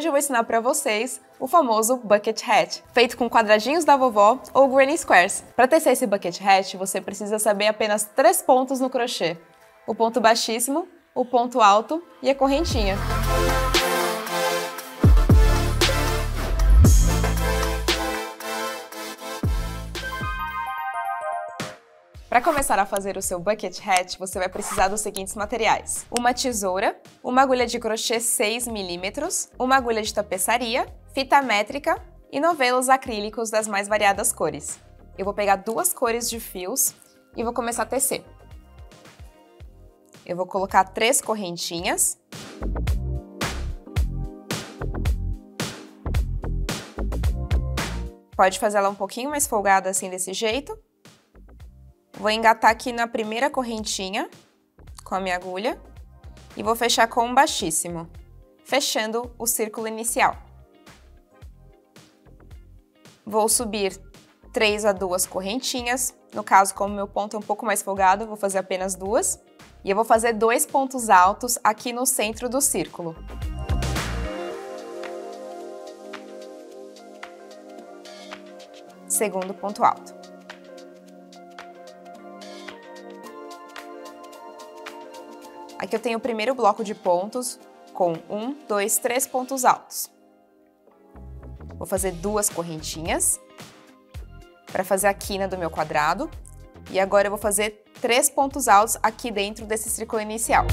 hoje eu vou ensinar para vocês o famoso bucket hat, feito com quadradinhos da vovó ou granny squares. Para tecer esse bucket hat, você precisa saber apenas 3 pontos no crochê: o ponto baixíssimo, o ponto alto e a correntinha. Para começar a fazer o seu bucket hat, você vai precisar dos seguintes materiais: uma tesoura, uma agulha de crochê 6 mm, uma agulha de tapeçaria, fita métrica e novelos acrílicos das mais variadas cores. Eu vou pegar 2 cores de fios e vou começar a tecer. Eu vou colocar 3 correntinhas. Pode fazer ela um pouquinho mais folgada assim desse jeito. Vou engatar aqui na primeira correntinha com a minha agulha e vou fechar com um baixíssimo, fechando o círculo inicial. Vou subir 3 a 2 correntinhas, no caso, como meu ponto é um pouco mais folgado, vou fazer apenas 2. E eu vou fazer 2 pontos altos aqui no centro do círculo. Segundo ponto alto. Aqui eu tenho o primeiro bloco de pontos com 1, 2, 3 pontos altos. Vou fazer 2 correntinhas para fazer a quina do meu quadrado. E agora eu vou fazer 3 pontos altos aqui dentro desse círculo inicial.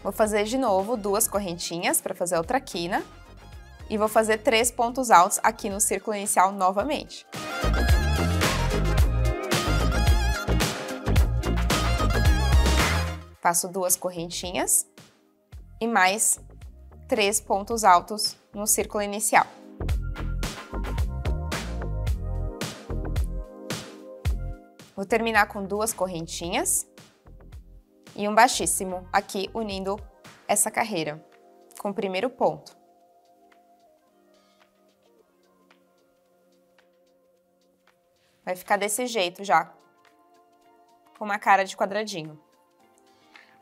Vou fazer de novo 2 correntinhas para fazer outra quina e vou fazer 3 pontos altos aqui no círculo inicial novamente. Faço 2 correntinhas e mais 3 pontos altos no círculo inicial. Vou terminar com 2 correntinhas e um baixíssimo aqui unindo essa carreira com o primeiro ponto. Vai ficar desse jeito já, com uma cara de quadradinho.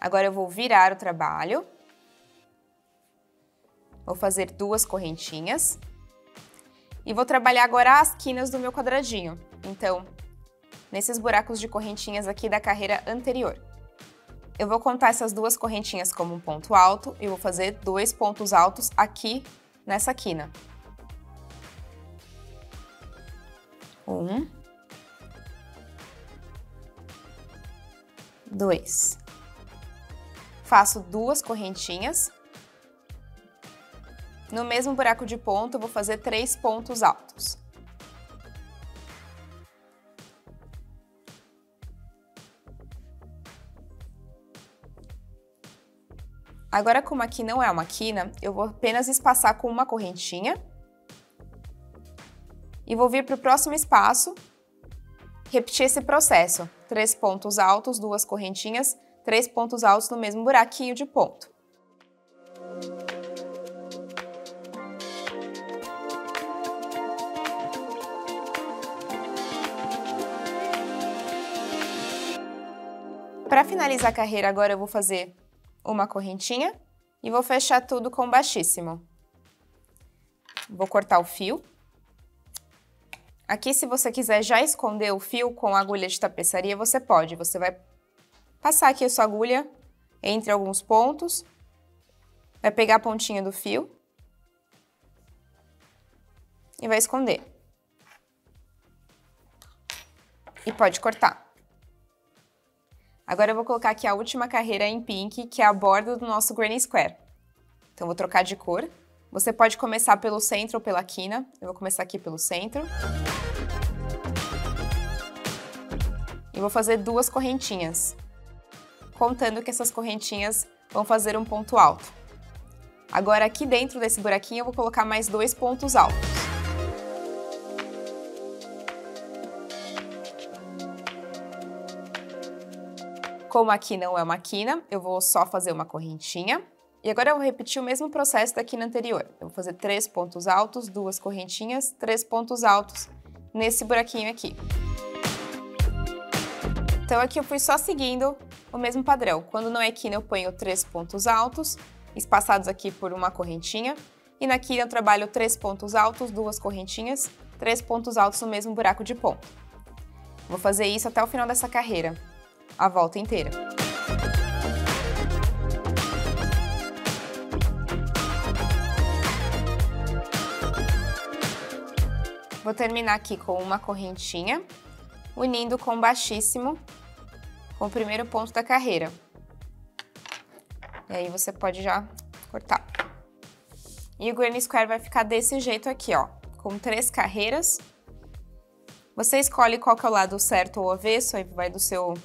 Agora eu vou virar o trabalho. Vou fazer 2 correntinhas. E vou trabalhar agora as quinas do meu quadradinho. Então, nesses buracos de correntinhas aqui da carreira anterior. Eu vou contar essas 2 correntinhas como um ponto alto e vou fazer 2 pontos altos aqui nessa quina. 1, 2. Faço 2 correntinhas. No mesmo buraco de ponto, eu vou fazer 3 pontos altos. Agora, como aqui não é uma quina, eu vou apenas espaçar com uma correntinha. E vou vir para o próximo espaço, repetir esse processo. 3 pontos altos, 2 correntinhas, 3 pontos altos no mesmo buraquinho de ponto. Para finalizar a carreira, agora eu vou fazer uma correntinha e vou fechar tudo com baixíssimo. Vou cortar o fio. Aqui, se você quiser já esconder o fio com a agulha de tapeçaria, você pode. Você vai passar aqui a sua agulha entre alguns pontos, vai pegar a pontinha do fio e vai esconder. E pode cortar. Agora eu vou colocar aqui a última carreira em pink, que é a borda do nosso granny square. Então, vou trocar de cor. Você pode começar pelo centro ou pela quina. Eu vou começar aqui pelo centro. E vou fazer 2 correntinhas, contando que essas correntinhas vão fazer um ponto alto. Agora, aqui dentro desse buraquinho, eu vou colocar mais 2 pontos altos. Como aqui não é uma quina, eu vou só fazer uma correntinha E agora eu vou repetir o mesmo processo da quina anterior. Eu vou fazer 3 pontos altos, 2 correntinhas, 3 pontos altos nesse buraquinho aqui. Então aqui eu fui só seguindo o mesmo padrão. Quando não é quina eu ponho 3 pontos altos, espaçados aqui por uma correntinha. E na quina eu trabalho 3 pontos altos, 2 correntinhas, 3 pontos altos no mesmo buraco de ponto. Vou fazer isso até o final dessa carreira, a volta inteira. Vou terminar aqui com uma correntinha, unindo com baixíssimo, com o primeiro ponto da carreira. E aí você pode já cortar. E o granny square vai ficar desse jeito aqui, ó, com 3 carreiras. Você escolhe qual que é o lado certo ou avesso, aí vai do seu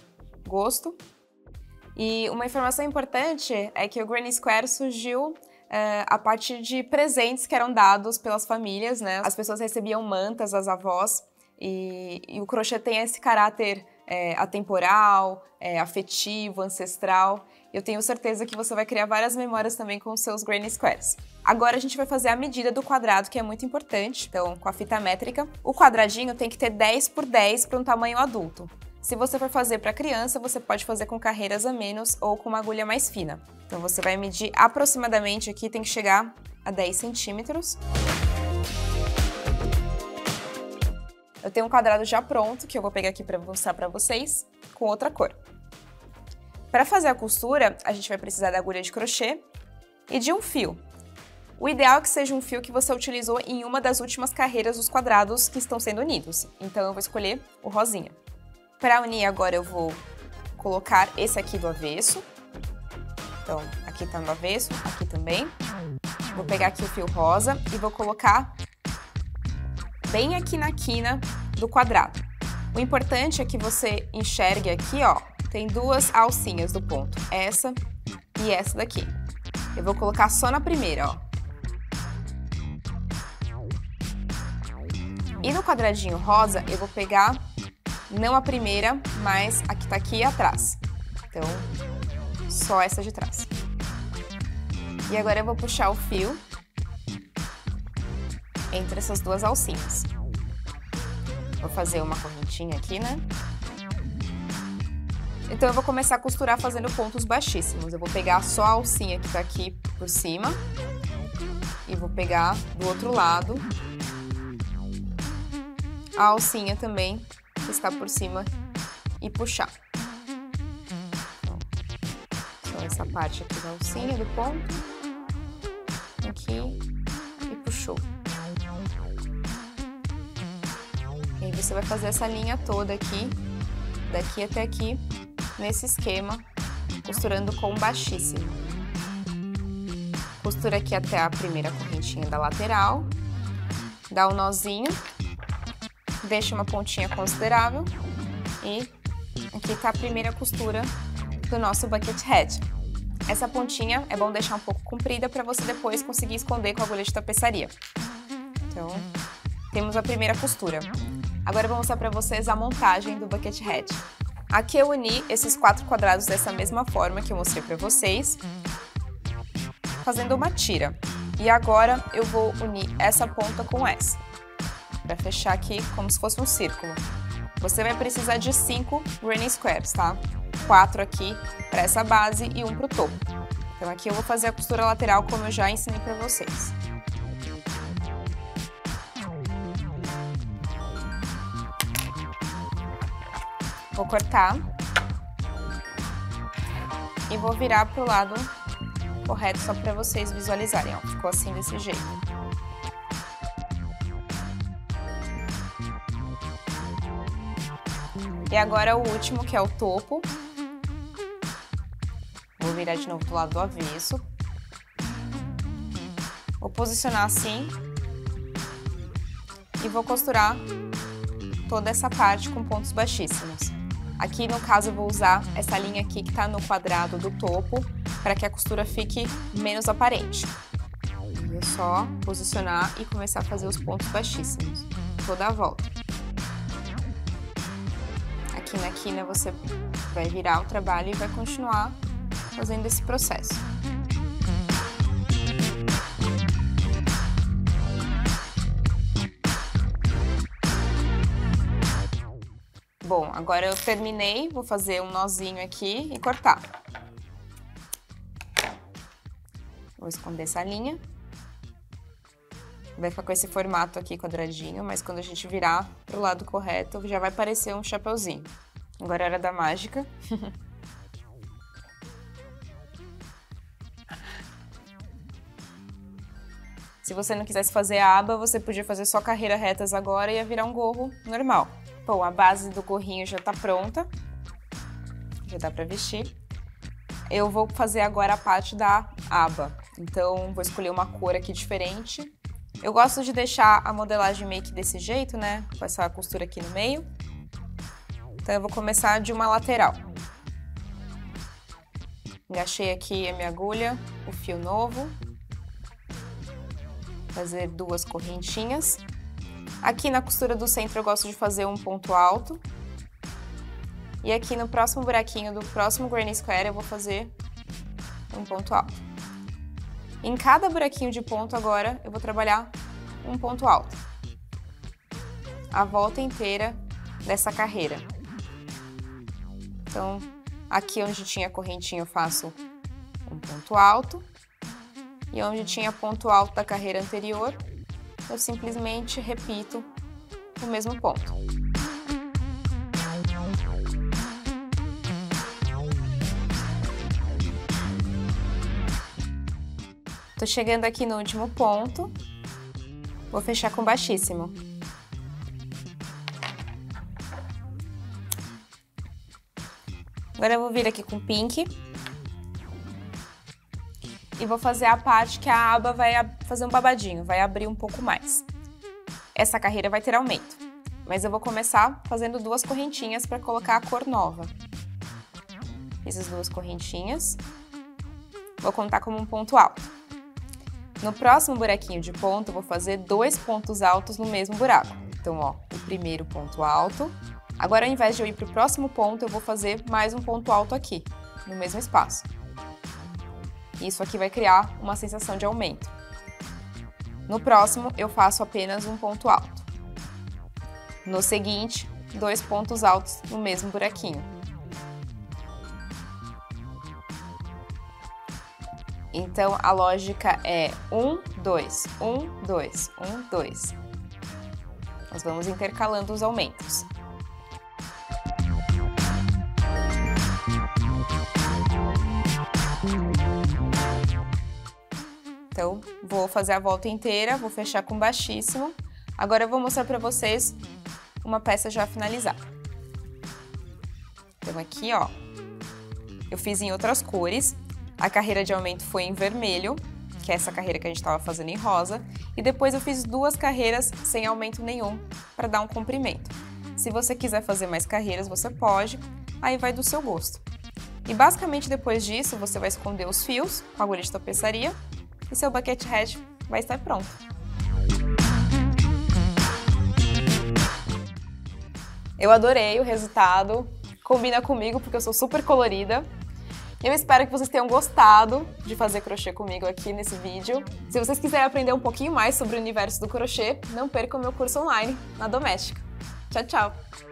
gosto. E uma informação importante é que o granny square surgiu a partir de presentes que eram dados pelas famílias, né? As pessoas recebiam mantas, as avós, e o crochê tem esse caráter atemporal, afetivo, ancestral. Eu tenho certeza que você vai criar várias memórias também com os seus granny squares. Agora a gente vai fazer a medida do quadrado, que é muito importante. Então, com a fita métrica, o quadradinho tem que ter 10 por 10 para um tamanho adulto. Se você for fazer para criança, você pode fazer com carreiras a menos ou com uma agulha mais fina. Então você vai medir aproximadamente aqui, tem que chegar a 10 centímetros. Eu tenho um quadrado já pronto, que eu vou pegar aqui para mostrar para vocês, com outra cor. Para fazer a costura, a gente vai precisar da agulha de crochê e de um fio. O ideal é que seja um fio que você utilizou em uma das últimas carreiras dos quadrados que estão sendo unidos. Então eu vou escolher o rosinha. Para unir agora eu vou colocar esse aqui do avesso. Então, aqui tá no avesso, aqui também. Vou pegar aqui o fio rosa e vou colocar bem aqui na quina do quadrado. O importante é que você enxergue aqui, ó, tem 2 alcinhas do ponto, essa e essa daqui. Eu vou colocar só na primeira, ó. E no quadradinho rosa, eu vou pegar não a primeira, mas a que tá aqui atrás. Então, só essa de trás. E agora eu vou puxar o fio entre essas 2 alcinhas. Vou fazer uma correntinha aqui, né? Então eu vou começar a costurar fazendo pontos baixíssimos. Eu vou pegar só a alcinha que tá aqui por cima e vou pegar do outro lado a alcinha também que está por cima e puxar. Então essa parte aqui da alcinha do ponto, aqui e puxou. E aí você vai fazer essa linha toda aqui, daqui até aqui, nesse esquema, costurando com baixíssimo. Costura aqui até a primeira correntinha da lateral, dá um nozinho, deixa uma pontinha considerável e aqui tá a primeira costura do nosso bucket hat. Essa pontinha é bom deixar um pouco comprida para você depois conseguir esconder com a agulha de tapeçaria. Então, temos a primeira costura. Agora eu vou mostrar para vocês a montagem do bucket hat. Aqui eu uni esses 4 quadrados dessa mesma forma que eu mostrei para vocês, fazendo uma tira. E agora eu vou unir essa ponta com essa, para fechar aqui como se fosse um círculo. Você vai precisar de 5 granny squares, tá? 4 aqui para essa base e 1 para o topo. Então aqui eu vou fazer a costura lateral como eu já ensinei para vocês. Vou cortar e vou virar para o lado correto só para vocês visualizarem, ó. Ficou assim desse jeito. E agora o último, que é o topo. Vou virar de novo do lado do avesso. Vou posicionar assim e vou costurar toda essa parte com pontos baixíssimos. Aqui, no caso, eu vou usar essa linha aqui que está no quadrado do topo, para que a costura fique menos aparente. Vou só posicionar e começar a fazer os pontos baixíssimos, toda a volta. Aqui na quina você vai virar o trabalho e vai continuar fazendo esse processo. Bom, agora eu terminei, vou fazer um nozinho aqui e cortar. Vou esconder essa linha. Vai ficar com esse formato aqui quadradinho, mas quando a gente virar pro lado correto, já vai parecer um chapeuzinho. Agora é hora da mágica. Se você não quisesse fazer a aba, você podia fazer só carreira retas agora e ia virar um gorro normal. Bom, a base do gorrinho já tá pronta. Já dá pra vestir. Eu vou fazer agora a parte da aba. Então, vou escolher uma cor aqui diferente. Eu gosto de deixar a modelagem meio que desse jeito, né? Com essa costura aqui no meio. Então, eu vou começar de uma lateral. Engaixei aqui a minha agulha, o fio novo. Fazer 2 correntinhas. Aqui na costura do centro eu gosto de fazer um ponto alto. E aqui no próximo buraquinho do próximo granny square eu vou fazer um ponto alto. Em cada buraquinho de ponto agora eu vou trabalhar um ponto alto. A volta inteira dessa carreira. Então, aqui onde tinha correntinha eu faço um ponto alto. E onde tinha ponto alto da carreira anterior, eu simplesmente repito o mesmo ponto. Tô chegando aqui no último ponto, vou fechar com baixíssimo. Agora eu vou vir aqui com pink. E vou fazer a parte que a aba vai fazer um babadinho, vai abrir um pouco mais. Essa carreira vai ter aumento, mas eu vou começar fazendo 2 correntinhas para colocar a cor nova. Fiz as 2 correntinhas, vou contar como um ponto alto. No próximo buraquinho de ponto, eu vou fazer 2 pontos altos no mesmo buraco. Então, ó, o primeiro ponto alto. Agora, ao invés de eu ir para o próximo ponto, eu vou fazer mais um ponto alto aqui, no mesmo espaço. Isso aqui vai criar uma sensação de aumento. No próximo, eu faço apenas um ponto alto. No seguinte, 2 pontos altos no mesmo buraquinho. Então, a lógica é 1, 2, 1, 2, 1, 2. Nós vamos intercalando os aumentos. Então, vou fazer a volta inteira, vou fechar com baixíssimo. Agora eu vou mostrar pra vocês uma peça já finalizada. Então aqui, ó, eu fiz em outras cores. A carreira de aumento foi em vermelho, que é essa carreira que a gente estava fazendo em rosa. E depois eu fiz 2 carreiras sem aumento nenhum, para dar um comprimento. Se você quiser fazer mais carreiras, você pode, aí vai do seu gosto. E basicamente depois disso, você vai esconder os fios com a agulha de tapeçaria, e seu bucket hat vai estar pronto. Eu adorei o resultado, combina comigo porque eu sou super colorida. Eu espero que vocês tenham gostado de fazer crochê comigo aqui nesse vídeo. Se vocês quiserem aprender um pouquinho mais sobre o universo do crochê, não percam o meu curso online na Doméstica. Tchau, tchau!